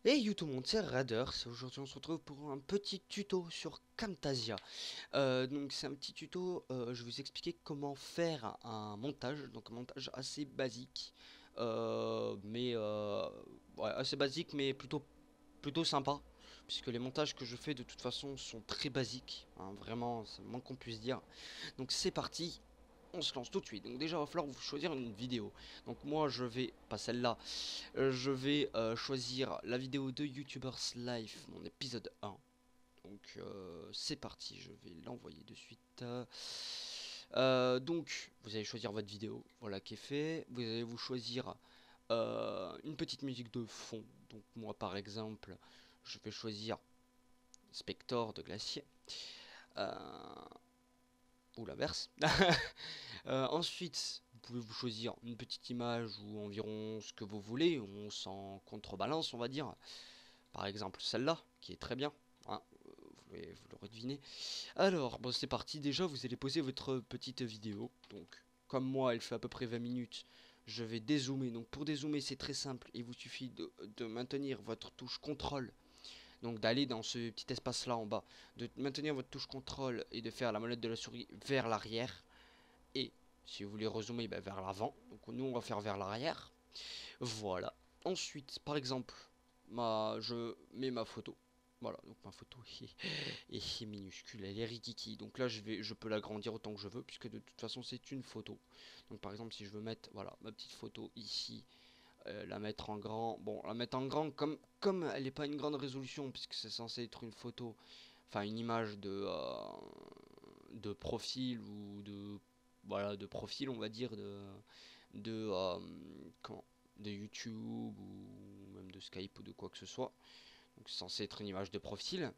Hey you tout le monde, c'est Raiders. Aujourd'hui on se retrouve pour un petit tuto sur Camtasia. Donc c'est un petit tuto, je vais vous expliquer comment faire un montage, donc un montage assez basique, ouais, assez basique mais plutôt sympa, puisque les montages que je fais de toute façon sont très basiques, hein, vraiment c'est le moins qu'on puisse dire. Donc c'est parti, on se lance tout de suite. Donc déjà il va falloir vous choisir une vidéo. Donc moi je vais, pas celle-là, je vais choisir la vidéo de YouTubers Life, mon épisode 1. Donc c'est parti, je vais l'envoyer de suite. Donc vous allez choisir votre vidéo, voilà qui est fait. Vous allez vous choisir une petite musique de fond. Donc moi par exemple, je vais choisir Spector de Glacier. Euh, ou l'inverse. Ensuite, vous pouvez vous choisir une petite image ou environ ce que vous voulez. On s'en contrebalance, on va dire. Par exemple, celle-là, qui est très bien. Hein, vous l'aurez deviné. Alors, bon, c'est parti. Déjà, vous allez poser votre petite vidéo. Donc, comme moi, elle fait à peu près 20 minutes. Je vais dézoomer. Donc, pour dézoomer, c'est très simple. Il vous suffit de maintenir votre touche contrôle. Donc, d'aller dans ce petit espace-là en bas. De maintenir votre touche contrôle et de faire la molette de la souris vers l'arrière. Et si vous voulez rezoomer, ben, vers l'avant. Donc, nous, on va faire vers l'arrière. Voilà. Ensuite, par exemple, je mets ma photo. Voilà, donc ma photo est minuscule, elle est rikiki. Donc là, je peux l'agrandir autant que je veux, puisque de toute façon, c'est une photo. Donc par exemple, si je veux mettre, voilà, ma petite photo ici, la mettre en grand. Bon, la mettre en grand, comme elle n'est pas une grande résolution, puisque c'est censé être une photo, enfin une image de profil ou de, voilà, de profil, on va dire, de, euh, comment, de YouTube ou même de Skype ou de quoi que ce soit. Donc c'est censé être une image de profil.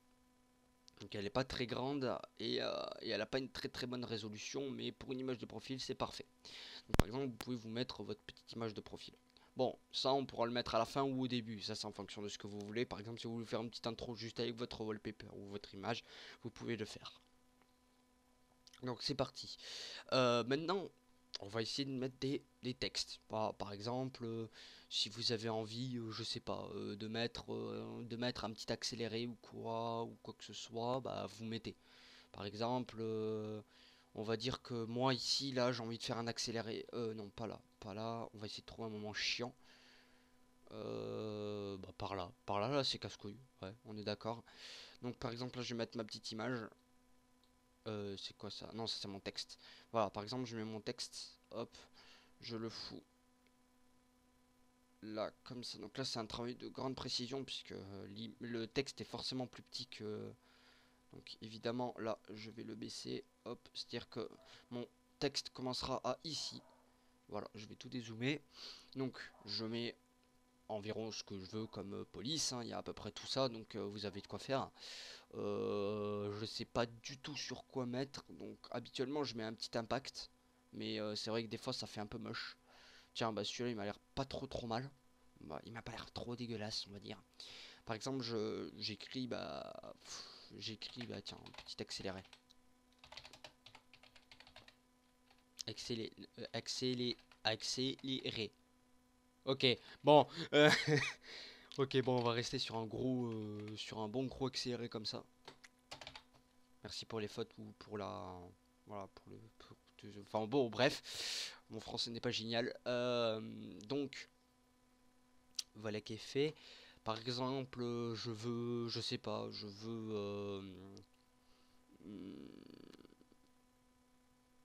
Donc elle n'est pas très grande et elle n'a pas une très bonne résolution, mais pour une image de profil c'est parfait. Donc par exemple vous pouvez vous mettre votre petite image de profil. Bon, ça on pourra le mettre à la fin ou au début, ça c'est en fonction de ce que vous voulez. Par exemple si vous voulez faire une petite intro juste avec votre wallpaper ou votre image, vous pouvez le faire. Donc c'est parti. Maintenant, on va essayer de mettre des textes. Par exemple, si vous avez envie, je sais pas, de mettre un petit accéléré ou quoi que ce soit, bah vous mettez. Par exemple, on va dire que moi ici, là, j'ai envie de faire un accéléré. Non, pas là, pas là. On va essayer de trouver un moment chiant. Bah par là, là, c'est casse-couille. Ouais, on est d'accord. Donc par exemple, là, je vais mettre ma petite image. C'est quoi ça? Non, ça c'est mon texte. Voilà, par exemple, je mets mon texte. Hop, je le fous là, comme ça. Donc là, c'est un travail de grande précision puisque le texte est forcément plus petit que. Donc évidemment, là, je vais le baisser. Hop, c'est-à-dire que mon texte commencera à ici. Voilà, je vais tout dézoomer. Donc, je mets environ ce que je veux comme police, hein. Il y a à peu près tout ça, donc vous avez de quoi faire. Je sais pas du tout sur quoi mettre, donc habituellement je mets un petit impact, mais c'est vrai que des fois ça fait un peu moche. Tiens, bah celui-là il m'a l'air pas trop mal. Bah, il m'a pas l'air trop dégueulasse, on va dire. Par exemple, j'écris bah tiens, un petit accéléré. Accélé, accéléré. Ok, bon, ok, bon, on va rester sur sur un bon gros accéléré comme ça. Merci pour les fautes ou pour la, voilà, enfin bon, bref, mon français n'est pas génial. Donc, voilà qui est fait. Par exemple, je sais pas,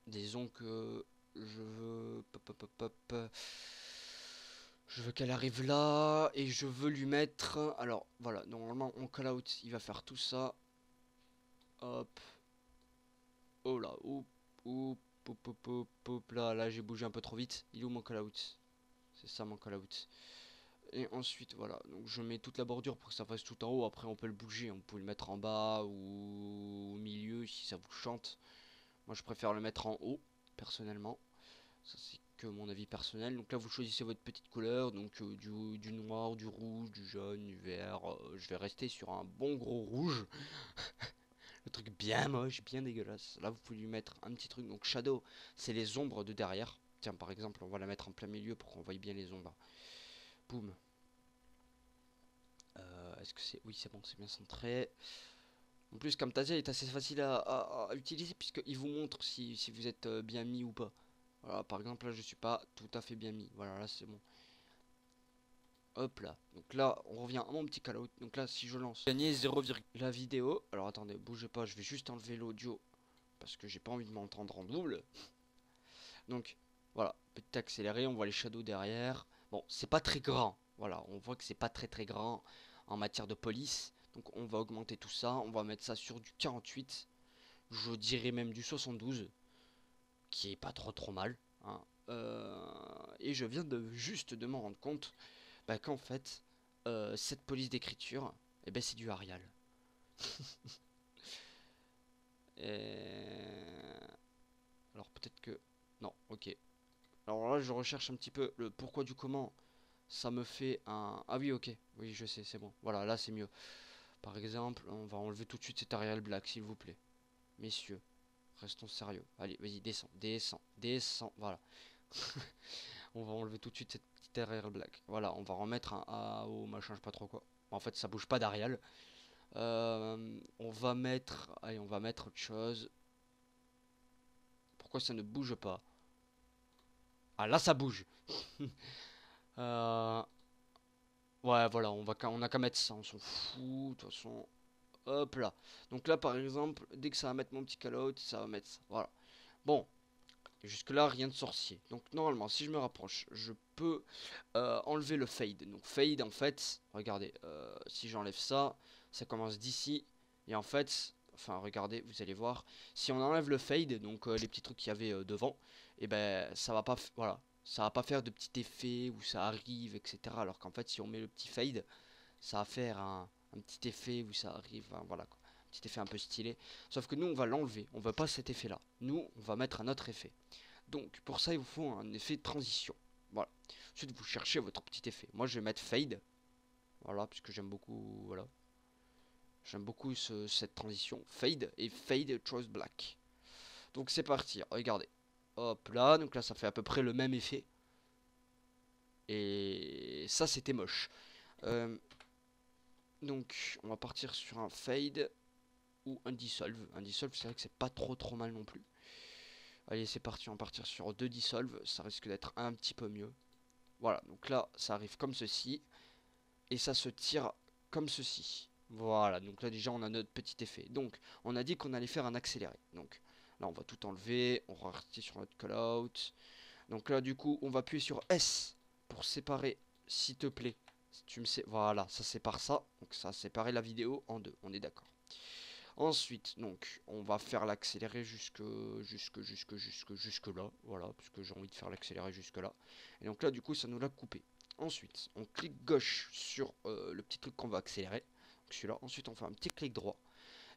disons que je veux, je veux qu'elle arrive là et je veux lui mettre. Alors voilà, normalement mon call out, il va faire tout ça. Hop, oh là, là, j'ai bougé un peu trop vite. Il est où mon call out? C'est ça mon call out. Et ensuite, voilà, donc je mets toute la bordure pour que ça fasse tout en haut. Après, on peut le bouger, on peut le mettre en bas ou au milieu si ça vous chante. Moi, je préfère le mettre en haut, personnellement. Ça, c'est que mon avis personnel. Donc là, vous choisissez votre petite couleur, donc du noir, du rouge, du jaune, du vert. Je vais rester sur un bon gros rouge. Le truc bien moche, bien dégueulasse. Là, vous pouvez lui mettre un petit truc. Donc shadow, c'est les ombres de derrière. Tiens, par exemple, on va la mettre en plein milieu pour qu'on voie bien les ombres. Boum. est-ce que c'est... Oui, c'est bon, c'est bien centré. En plus, Camtasia est assez facile à utiliser puisqu'il vous montre si vous êtes bien mis ou pas. Voilà, par exemple, là, je suis pas tout à fait bien mis. Voilà, là, c'est bon. Hop là. Donc là, on revient à mon petit call-out. Donc là, si je lance gagner 0, la vidéo. Alors attendez, bougez pas, je vais juste enlever l'audio parce que j'ai pas envie de m'entendre en double. Donc voilà, petit accéléré, on voit les shadows derrière. Bon, c'est pas très grand. Voilà, on voit que c'est pas très grand en matière de police. Donc on va augmenter tout ça, on va mettre ça sur du 48. Je dirais même du 72, qui est pas trop mal, hein. Et je viens de juste de m'en rendre compte bah, qu'en fait, cette police d'écriture, eh ben, c'est du Arial. Alors peut-être que... Non, ok. Alors là, je recherche un petit peu le pourquoi du comment. Ça me fait un... Ah oui, ok. Oui, je sais, c'est bon. Voilà, là, c'est mieux. Par exemple, on va enlever tout de suite cet Arial Black, s'il vous plaît. Messieurs, restons sérieux. Allez, vas-y, descends. Voilà. On va enlever tout de suite cette petite Arial Black. Voilà, on va remettre un AO, machin, je sais pas trop quoi. En fait, ça bouge pas d'Arial. On va mettre... Allez, on va mettre autre chose. Pourquoi ça ne bouge pas? Ah, là, ça bouge. euh... Ouais, voilà, on a qu'à mettre ça, on s'en fout, de toute façon. Hop là. Donc là, par exemple, dès que ça va mettre mon petit call-out, ça va mettre ça. Voilà. Bon, jusque là, rien de sorcier. Donc normalement, si je me rapproche, je peux enlever le fade. Donc fade, en fait, regardez, si j'enlève ça, ça commence d'ici. Et en fait, enfin, regardez, vous allez voir, si on enlève le fade, donc les petits trucs qu'il y avait devant, et ben ça va pas, voilà, ça va pas faire de petit effet où ça arrive, etc. Alors qu'en fait, si on met le petit fade, ça va faire un petit effet où ça arrive, hein, voilà quoi. Un petit effet un peu stylé. Sauf que nous, on va l'enlever, on veut pas cet effet-là. Nous, on va mettre un autre effet. Donc, pour ça, il vous faut un effet de transition. Voilà. Ensuite, vous cherchez votre petit effet. Moi, je vais mettre fade. Voilà, puisque j'aime beaucoup, voilà. J'aime beaucoup cette transition. Fade et fade choice black. Donc, c'est parti. Regardez. Hop là. Donc là, ça fait à peu près le même effet. Et ça, c'était moche. Donc, on va partir sur un fade ou un dissolve. Un dissolve, c'est vrai que c'est pas trop mal non plus. Allez, c'est parti, on va partir sur deux dissolve. Ça risque d'être un petit peu mieux. Voilà, donc là, ça arrive comme ceci. Et ça se tire comme ceci. Voilà, donc là déjà, on a notre petit effet. Donc, on a dit qu'on allait faire un accéléré. Donc, là, on va tout enlever. On va rester sur notre call-out. Donc là, du coup, on va appuyer sur S pour séparer, s'il te plaît. Si tu me sais, voilà, ça sépare ça. Donc ça a séparé la vidéo en deux, on est d'accord. Ensuite, donc, on va faire l'accéléré jusque là. Voilà, puisque j'ai envie de faire l'accéléré jusque là. Et donc là, du coup, ça nous l'a coupé. Ensuite, on clique gauche sur le petit truc qu'on va accélérer. Celui-là. Ensuite, on fait un petit clic droit.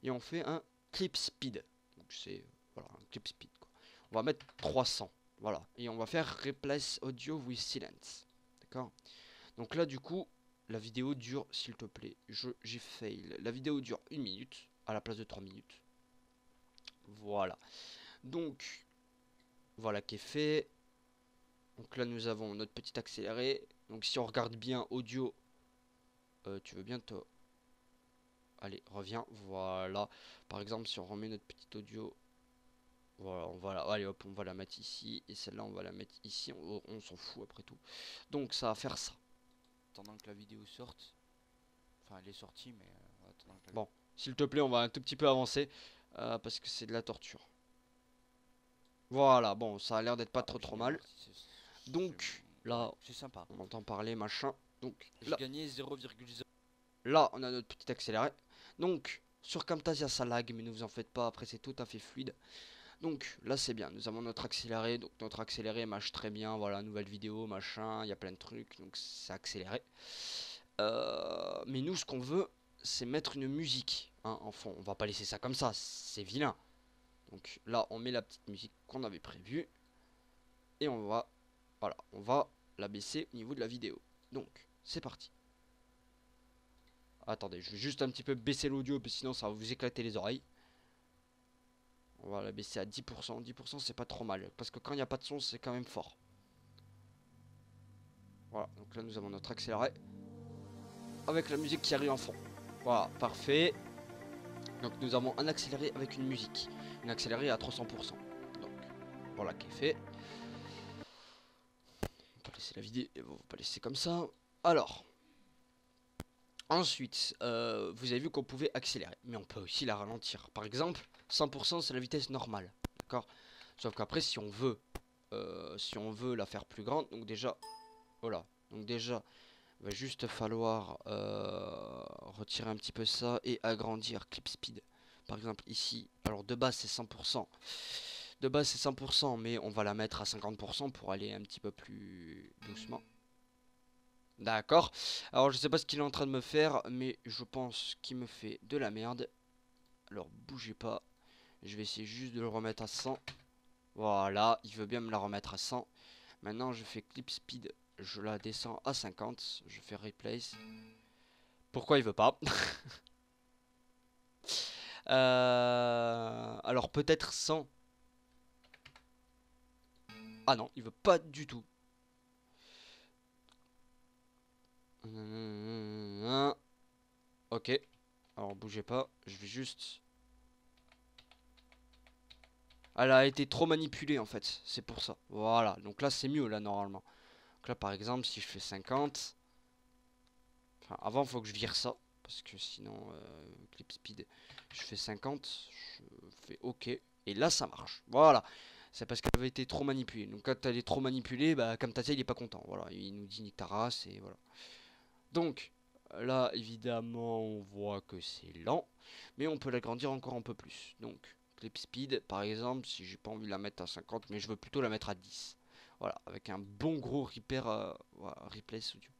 Et on fait un clip speed. Donc c'est, voilà, un clip speed, quoi. On va mettre 300. Voilà. Et on va faire replace audio with silence. D'accord? Donc là, du coup, la vidéo dure, s'il te plaît, j'ai fail. La vidéo dure 1 minute à la place de 3 minutes. Voilà. Donc, voilà qui est fait. Donc là, nous avons notre petit accéléré. Donc si on regarde bien audio, tu veux bien te... Allez, reviens. Voilà. Par exemple, si on remet notre petit audio, voilà, allez hop, on va la mettre ici. Et celle-là, on va la mettre ici. On s'en fout après tout. Donc ça va faire ça. Attendant que la vidéo sorte. Enfin, elle est sortie, mais... Bon, s'il te plaît, on va un tout petit peu avancer. Parce que c'est de la torture. Voilà, bon, ça a l'air d'être pas trop mal. Donc, là, c'est sympa. On entend parler, machin. Donc, là, gagné 0,0. Là, on a notre petit accéléré. Donc, sur Camtasia, ça lag, mais ne vous en faites pas. Après, c'est tout à fait fluide. Donc, là, c'est bien. Nous avons notre accéléré. Donc, notre accéléré marche très bien. Voilà, nouvelle vidéo, machin. Il y a plein de trucs. Donc, c'est accéléré. Mais nous, ce qu'on veut, c'est mettre une musique, hein, en fond. On va pas laisser ça comme ça. C'est vilain. Donc, là, on met la petite musique qu'on avait prévue. Et on va... Voilà, on va la baisser au niveau de la vidéo. Donc, c'est parti. Attendez, je vais juste un petit peu baisser l'audio, parce que sinon ça va vous éclater les oreilles. On va la baisser à 10%. 10% c'est pas trop mal, parce que quand il n'y a pas de son, c'est quand même fort. Voilà, donc là nous avons notre accéléré. avec la musique qui arrive en fond. Voilà, parfait. Donc nous avons un accéléré avec une musique. Une accélérée à 300%. Donc voilà qui est fait. On va pas laisser la vidéo, on va pas laisser comme ça. Alors, ensuite, vous avez vu qu'on pouvait accélérer, mais on peut aussi la ralentir. Par exemple, 100% c'est la vitesse normale, d'accord? Sauf qu'après, si on veut la faire plus grande, donc déjà, voilà, donc déjà, il va juste falloir retirer un petit peu ça et agrandir clip speed. Par exemple ici, alors de base c'est 100%. De base c'est 100%, mais on va la mettre à 50% pour aller un petit peu plus doucement. D'accord. Alors je sais pas ce qu'il est en train de me faire, mais je pense qu'il me fait de la merde. Alors bougez pas. Je vais essayer juste de le remettre à 100. Voilà, il veut bien me la remettre à 100. Maintenant je fais clip speed. Je la descends à 50. Je fais replace. Pourquoi il veut pas? Alors peut-être 100. Ah non, il veut pas du tout. Ok. Alors bougez pas. Je vais juste... Elle a été trop manipulée en fait. C'est pour ça. Voilà. Donc là c'est mieux là normalement. Donc là par exemple si je fais 50. Enfin avant il faut que je vire ça. Parce que sinon clip speed. Je fais 50. Je fais ok. Et là ça marche. Voilà. C'est parce qu'elle avait été trop manipulée. Donc quand elle est trop manipulée, bah Camtasia il est pas content. Voilà. Il nous dit nique ta race et voilà. Donc, là, évidemment, on voit que c'est lent, mais on peut l'agrandir encore un peu plus. Donc, clip speed, par exemple, si j'ai pas envie de la mettre à 50, mais je veux plutôt la mettre à 10. Voilà, avec un bon gros voilà, replay audio.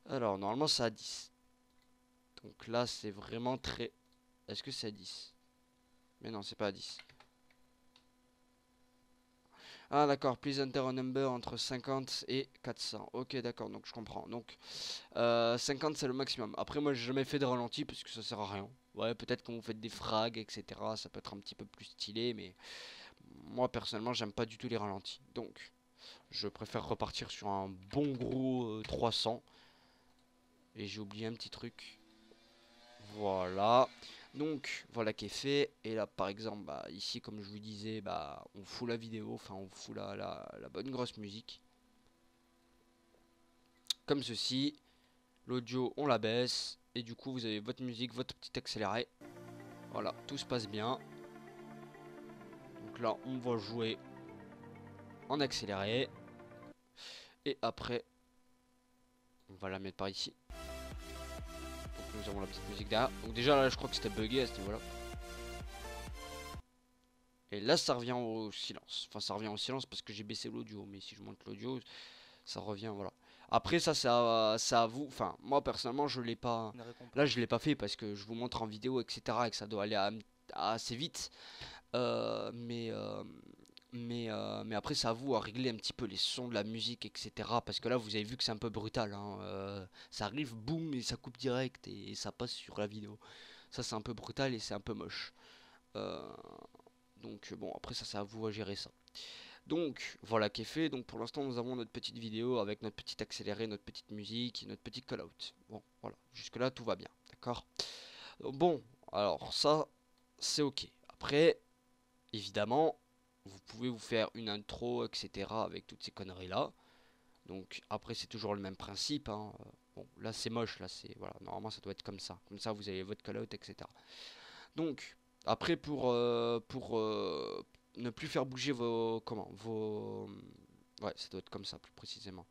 Alors, normalement, c'est à 10. Donc là, c'est vraiment très... Est-ce que c'est à 10? Mais non, c'est pas à 10. Ah d'accord, please enter a number entre 50 et 400. Ok d'accord, donc je comprends. Donc 50 c'est le maximum. Après moi j'ai jamais fait de ralenti parce que ça sert à rien. Ouais, peut-être quand vous faites des frags, etc. ça peut être un petit peu plus stylé, mais moi personnellement j'aime pas du tout les ralentis. Donc je préfère repartir sur un bon gros 300. Et j'ai oublié un petit truc. Voilà. Donc voilà qui est fait. Et là par exemple, bah, ici comme je vous disais, bah, on fout la vidéo, enfin on fout la bonne grosse musique. Comme ceci. L'audio on la baisse. Et du coup vous avez votre musique, votre petit accéléré. Voilà, tout se passe bien. Donc là on va jouer en accéléré. Et après, on va la mettre par ici. Donc nous avons la petite musique derrière. Donc déjà là je crois que c'était bugué à ce niveau là. Et là ça revient au silence. Enfin ça revient au silence parce que j'ai baissé l'audio. Mais si je monte l'audio, ça revient, voilà. Après ça c'est à vous. Enfin moi personnellement je l'ai pas. Là je l'ai pas fait parce que je vous montre en vidéo etc. Et que ça doit aller assez vite. Mais après c'est à vous à régler un petit peu les sons de la musique etc. Parce que là vous avez vu que c'est un peu brutal hein. Ça arrive boum et ça coupe direct et ça passe sur la vidéo. Ça c'est un peu brutal et c'est un peu moche. Euh, donc bon après ça c'est à vous à gérer ça. Donc voilà qui est fait. Donc pour l'instant nous avons notre petite vidéo avec notre petit accéléré, notre petite musique, notre petit call out. Bon voilà, jusque là tout va bien, d'accord. Bon alors ça c'est ok. Après évidemment vous pouvez vous faire une intro etc. avec toutes ces conneries là. Donc après c'est toujours le même principe hein. Bon là c'est moche, là c'est voilà, normalement ça doit être comme ça. Comme ça vous avez votre call out etc. Donc après pour ne plus faire bouger vos ouais ça doit être comme ça plus précisément.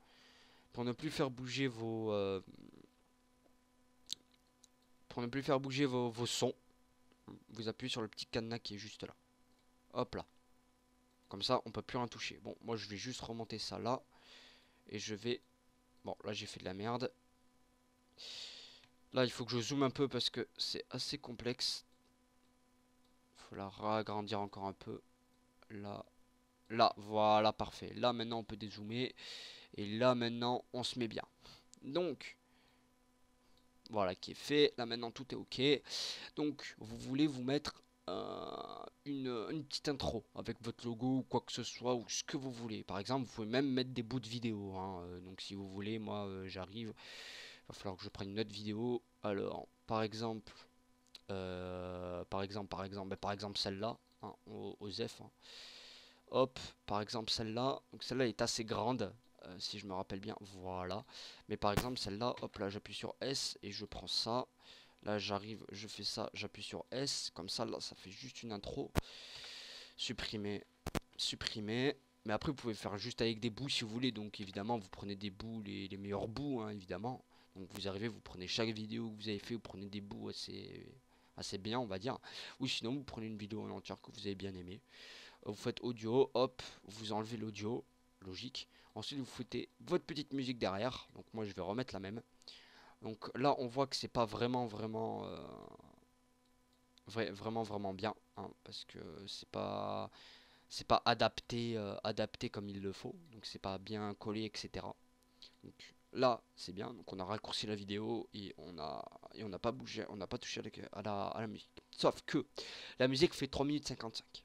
Pour ne plus faire bouger vos sons, vous appuyez sur le petit cadenas qui est juste là. Hop là. Comme ça on peut plus rien toucher. Bon moi je vais juste remonter ça là. Et je vais... Bon là j'ai fait de la merde. Là il faut que je zoome un peu parce que c'est assez complexe. Faut la agrandir encore un peu. Là. Là, voilà, parfait. Là maintenant on peut dézoomer. Et là maintenant on se met bien. Donc, voilà qui est fait. Là maintenant tout est ok. Donc, vous voulez vous mettre une petite intro avec votre logo ou quoi que ce soit ou ce que vous voulez. Par exemple, vous pouvez même mettre des bouts de vidéo hein. Donc si vous voulez, moi j'arrive. va falloir que je prenne une autre vidéo. Alors, par exemple, par exemple celle-là, hein, aux F, hein. Hop, par exemple celle-là. Donc celle-là est assez grande, si je me rappelle bien. Voilà. Mais par exemple celle-là, hop là, j'appuie sur S et je prends ça. Là, j'arrive, je fais ça, j'appuie sur S. Comme ça, là, ça fait juste une intro. Supprimer, supprimer. Mais après, vous pouvez faire juste avec des bouts si vous voulez. Donc, évidemment, vous prenez des bouts, les meilleurs bouts, hein, évidemment. Donc, vous arrivez, vous prenez chaque vidéo que vous avez fait, vous prenez des bouts assez bien, on va dire. Ou sinon, vous prenez une vidéo en entière que vous avez bien aimé. Vous faites audio, hop, vous enlevez l'audio, logique. Ensuite, vous foutez votre petite musique derrière. Donc, moi, je vais remettre la même. Donc là, on voit que c'est pas vraiment bien, hein, parce que c'est pas adapté comme il le faut, donc c'est pas bien collé, etc. Donc là, c'est bien. Donc on a raccourci la vidéo et on n'a pas bougé, on n'a pas touché à la musique. Sauf que la musique fait 3 minutes 55.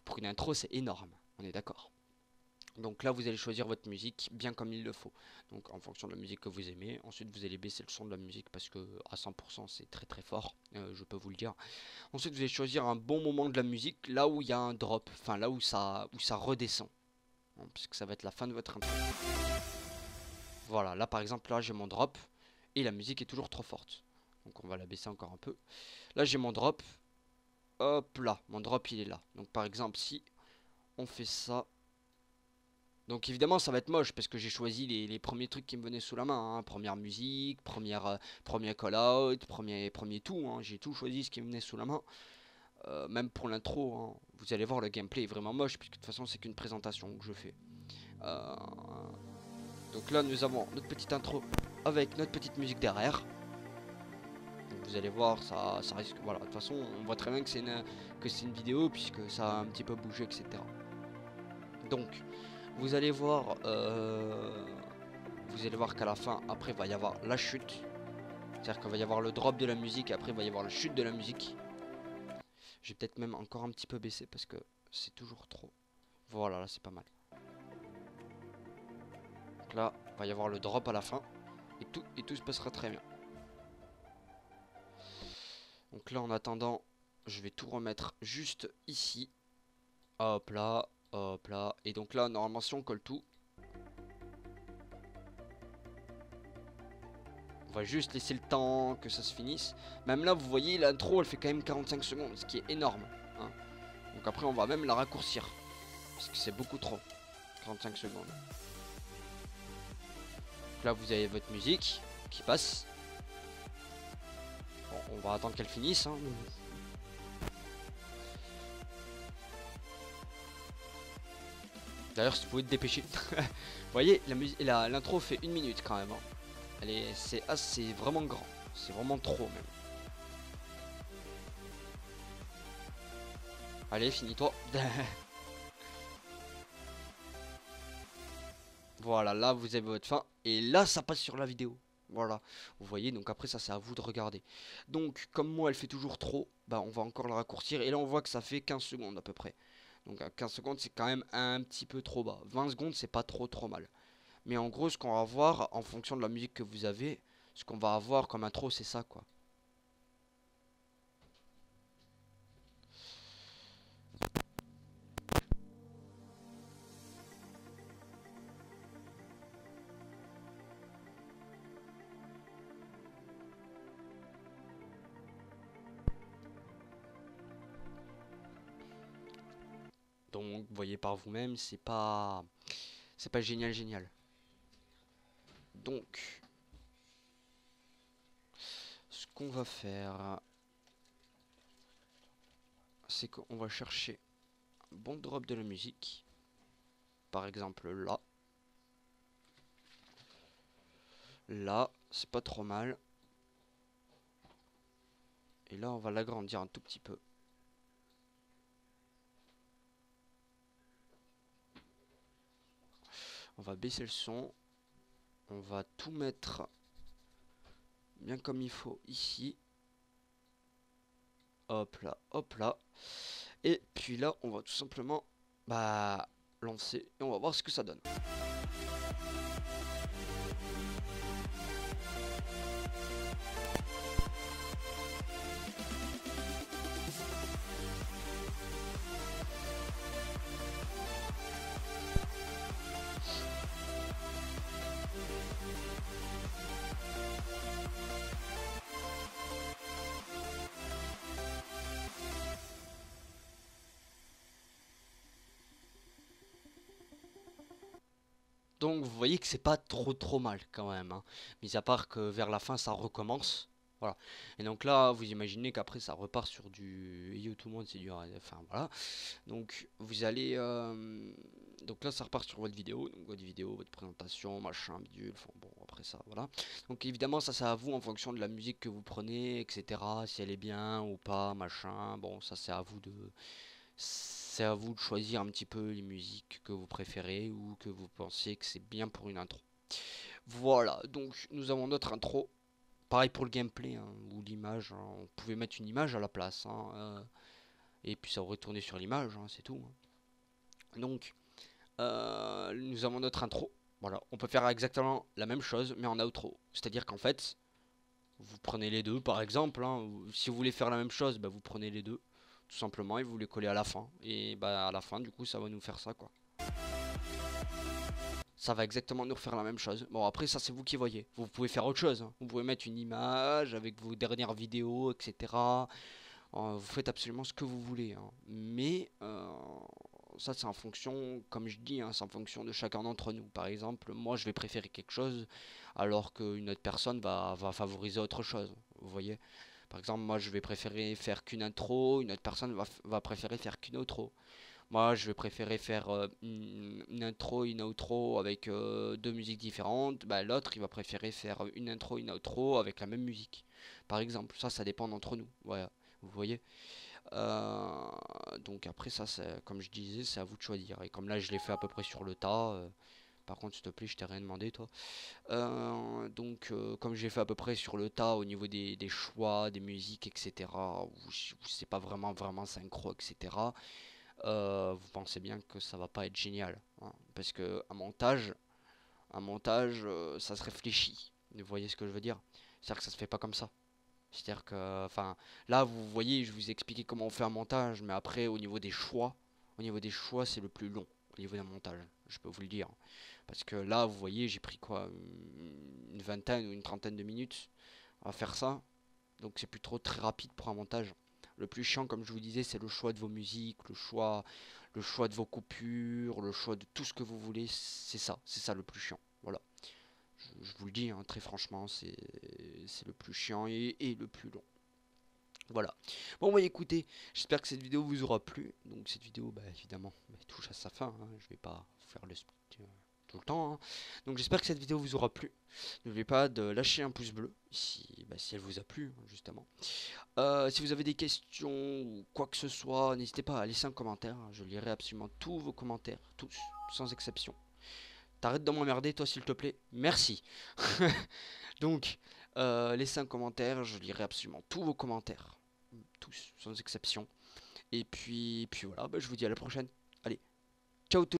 Pour une intro, c'est énorme, on est d'accord. Donc là, vous allez choisir votre musique bien comme il le faut. Donc en fonction de la musique que vous aimez. Ensuite, vous allez baisser le son de la musique parce que à 100% c'est très très fort, je peux vous le dire. Ensuite, vous allez choisir un bon moment de la musique, là où il y a un drop, enfin là où ça redescend. Hein, puisque ça va être la fin de votre intro. Voilà, là par exemple, là j'ai mon drop et la musique est toujours trop forte. Donc on va la baisser encore un peu. Là j'ai mon drop. Hop là, mon drop il est là. Donc par exemple, si on fait ça. Donc évidemment ça va être moche parce que j'ai choisi les premiers trucs qui me venaient sous la main, hein. Première musique, premier call out, premier tout, hein. J'ai tout choisi ce qui me venait sous la main. Même pour l'intro, hein. Vous allez voir, le gameplay est vraiment moche puisque de toute façon c'est qu'une présentation que je fais. Euh, donc là nous avons notre petite intro avec notre petite musique derrière. Donc vous allez voir, ça risque. Voilà, de toute façon on voit très bien que c'est une vidéo puisque ça a un petit peu bougé, etc. Donc vous allez voir qu'à la fin, après, il va y avoir la chute. C'est-à-dire qu'il va y avoir le drop de la musique, et après, il va y avoir la chute de la musique. Je vais peut-être même encore un petit peu baisser parce que c'est toujours trop. Voilà, là, c'est pas mal. Donc là, il va y avoir le drop à la fin. Et tout se passera très bien. Donc là, en attendant, je vais tout remettre juste ici. Hop là, hop là. Et donc là, normalement, si on colle tout, on va juste laisser le temps que ça se finisse. Même là, vous voyez, l'intro, elle fait quand même 45 secondes, ce qui est énorme, hein. Donc après, on va même la raccourcir. Parce que c'est beaucoup trop. 45 secondes. Donc là, vous avez votre musique qui passe. Bon, on va attendre qu'elle finisse, hein. D'ailleurs, si vous pouvez te dépêcher. Vous voyez, l'intro fait 1 minute quand même, hein. C'est vraiment grand. C'est vraiment trop même. Allez, finis-toi. Voilà, là vous avez votre fin. Et là, ça passe sur la vidéo. Voilà. Vous voyez, donc après ça, c'est à vous de regarder. Donc, comme moi, elle fait toujours trop, bah on va encore la raccourcir. Et là, on voit que ça fait 15 secondes à peu près. Donc, à 15 secondes, c'est quand même un petit peu trop bas. 20 secondes, c'est pas trop mal. Mais en gros, ce qu'on va voir, en fonction de la musique que vous avez, ce qu'on va avoir comme intro, c'est ça, quoi. Donc, vous voyez par vous-même, c'est pas génial. Donc, ce qu'on va faire, c'est qu'on va chercher un bon drop de la musique. Par exemple, là. Là, c'est pas trop mal. Et là, on va l'agrandir un tout petit peu. On va baisser le son. On va tout mettre bien comme il faut ici. Hop là, hop là. Et puis là, on va tout simplement lancer et on va voir ce que ça donne. Donc vous voyez que c'est pas trop mal quand même, hein. Mis à part que vers la fin ça recommence. Voilà. Et donc là, vous imaginez qu'après ça repart sur du yo tout le monde c'est dur. Enfin voilà. Donc vous allez donc là ça repart sur votre vidéo, votre présentation, machin, bidule, enfin, bon après ça voilà. Donc évidemment ça c'est à vous en fonction de la musique que vous prenez, etc. Si elle est bien ou pas, machin. Bon ça c'est à vous de choisir un petit peu les musiques que vous préférez ou que vous pensez que c'est bien pour une intro. Voilà, donc nous avons notre intro. Pareil pour le gameplay, hein, ou l'image, hein. On pouvait mettre une image à la place, hein, et puis ça aurait tourné sur l'image, hein, c'est tout, hein. Donc, nous avons notre intro. Voilà, on peut faire exactement la même chose, mais en outro. C'est-à-dire qu'en fait, vous prenez les deux, par exemple, hein, si vous voulez faire la même chose, bah, vous prenez les deux, tout simplement, et vous les collez à la fin. Et bah, à la fin, du coup, ça va nous faire ça, quoi. Ça va exactement nous refaire la même chose. Bon, après, ça, c'est vous qui voyez. Vous pouvez faire autre chose, hein. Vous pouvez mettre une image avec vos dernières vidéos, etc. Vous faites absolument ce que vous voulez, hein. Mais ça, c'est en fonction, comme je dis, hein, c'est en fonction de chacun d'entre nous. Par exemple, moi, je vais préférer quelque chose, alors qu'une autre personne va favoriser autre chose. Vous voyez? Par exemple, moi, je vais préférer faire qu'une intro, une autre personne va préférer faire qu'une outro. Moi, je vais préférer faire une intro, une outro avec deux musiques différentes. Bah, l'autre, il va préférer faire une intro, une outro avec la même musique. Par exemple, ça dépend d'entre nous. Voilà, vous voyez. Euh, donc après, ça, comme je disais, c'est à vous de choisir. Et comme là, je l'ai fait à peu près sur le tas. Par contre, s'il te plaît, je t'ai rien demandé, toi. Donc, comme j'ai fait à peu près sur le tas au niveau des choix, des musiques, etc., où c'est pas vraiment synchro, etc., vous pensez bien que ça va pas être génial, hein. Parce que un montage, ça se réfléchit. Vous voyez ce que je veux dire? C'est-à-dire que ça se fait pas comme ça. C'est-à-dire que, enfin, là, vous voyez, je vous ai expliqué comment on fait un montage, mais après, au niveau des choix, c'est le plus long, au niveau d'un montage, je peux vous le dire. Parce que là, vous voyez, j'ai pris quoi, une vingtaine ou une trentaine de minutes à faire ça, donc c'est plutôt très rapide pour un montage. Le plus chiant, comme je vous disais, c'est le choix de vos musiques, le choix de vos coupures, le choix de tout ce que vous voulez. C'est ça le plus chiant. Voilà. Je vous le dis, hein, très franchement, c'est le plus chiant et le plus long. Voilà. Bon, bah écoutez, j'espère que cette vidéo vous aura plu. Donc cette vidéo, bah évidemment, bah, touche à sa fin, hein. Je vais pas faire le speed tout le temps, hein. Donc j'espère que cette vidéo vous aura plu. N'oubliez pas de lâcher un pouce bleu si elle vous a plu, hein, justement. Si vous avez des questions ou quoi que ce soit, n'hésitez pas à laisser un commentaire, hein. Je lirai absolument tous vos commentaires, tous, sans exception. T'arrêtes de m'emmerder, toi, s'il te plaît. Merci. Donc, laissez un commentaire, je lirai absolument tous vos commentaires, tous, sans exception. Et puis voilà, bah, je vous dis à la prochaine. Allez, ciao tout le monde.